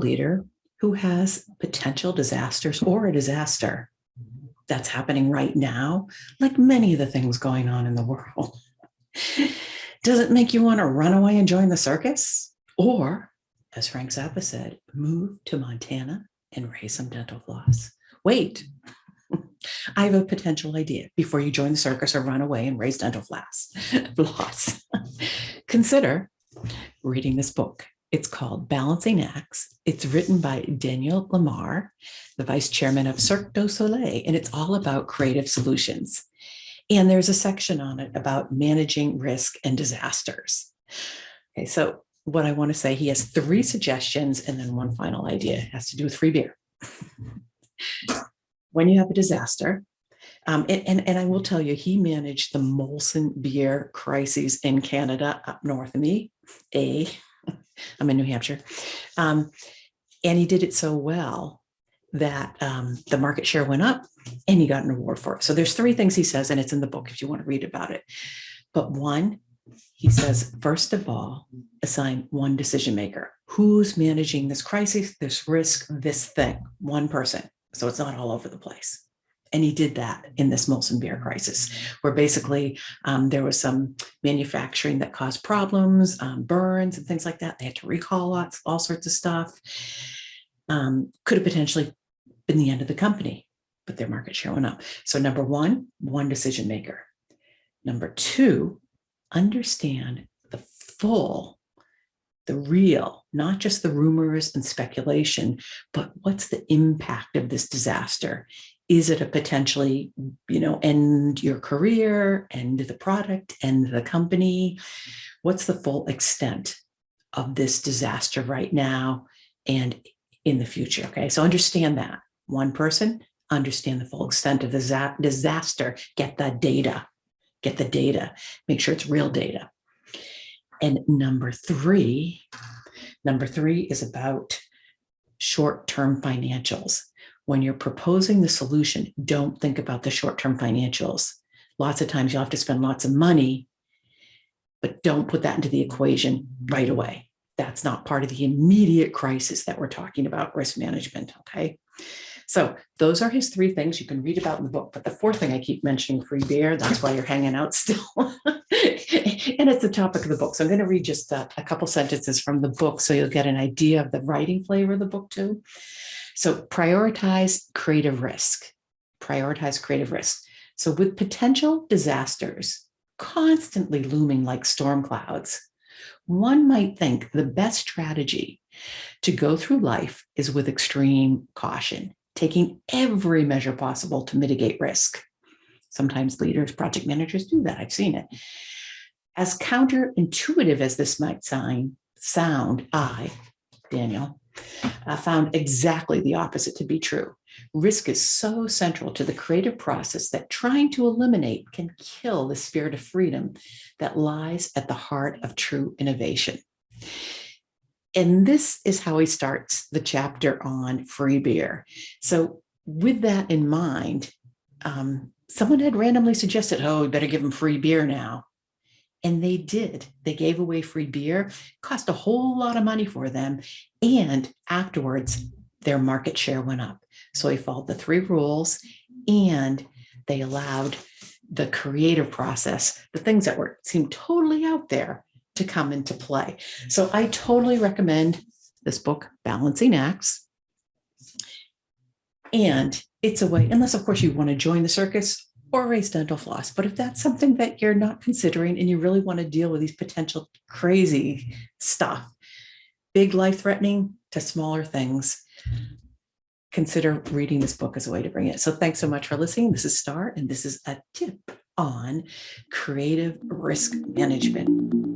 leader who has potential disasters or a disaster that's happening right now, like many of the things going on in the world, does it make you want to run away and join the circus? Or, as Frank Zappa said, move to Montana and raise some dental floss? Wait, I have a potential idea before you join the circus or run away and raise dental floss. Consider reading this book. It's called Balancing Acts. It's written by Daniel LaMarre, the vice chairman of Cirque du Soleil, and it's all about creative solutions. And there's a section on it about managing risk and disasters. Okay, so what I want to say, he has 3 suggestions and then one final idea. It has to do with free beer. When you have a disaster, and I will tell you, he managed the Molson beer crises in Canada up north of me. I'm in New Hampshire. And he did it so well that the market share went up and he got an award for it. So there's 3 things he says, and it's in the book if you want to read about it. But one, he says, first of all, assign one decision maker. Who's managing this crisis, this risk, this thing? One person. So it's not all over the place. And he did that in this Molson beer crisis, where basically there was some manufacturing that caused problems, burns and things like that. They had to recall all sorts of stuff. Could have potentially been the end of the company, but their market share went up. So number one decision maker. Number 2, understand the real, not just the rumors and speculation, but what's the impact of this disaster? Is it a potentially, end your career, end the product, end the company? What's the full extent of this disaster right now and in the future? Okay, so understand that. One person, understand the full extent of the disaster. Get the data. Make sure it's real data. And number three is about short-term financials. When you're proposing the solution, don't think about the short-term financials. Lots of times you'll have to spend lots of money, but don't put that into the equation right away. That's not part of the immediate crisis that we're talking about, risk management, okay? So those are his 3 things you can read about in the book. But the 4th thing, I keep mentioning free beer. That's why you're hanging out still. And it's the topic of the book. So I'm going to read just a couple sentences from the book so you'll get an idea of the writing flavor of the book too. So prioritize creative risk. So with potential disasters constantly looming like storm clouds, one might think the best strategy to go through life is with extreme caution, taking every measure possible to mitigate risk. Sometimes leaders, project managers do that. I've seen it. As counterintuitive as this might sound, Daniel, found exactly the opposite to be true. Risk is so central to the creative process that trying to eliminate can kill the spirit of freedom that lies at the heart of true innovation. And this is how he starts the chapter on free beer. So with that in mind, someone had randomly suggested, we better give them free beer now. And they did. They gave away free beer, cost a whole lot of money for them. And afterwards, their market share went up. So he followed the 3 rules and they allowed the creative process, the things that seemed totally out there, to come into play. So I totally recommend this book, Balancing Acts. And it's a way, unless of course you want to join the circus or raise dental floss. But if that's something that you're not considering and you really want to deal with these potential crazy stuff, big life-threatening to smaller things, consider reading this book as a way to bring it. So thanks so much for listening. This is Star, and this is a tip on creative risk management.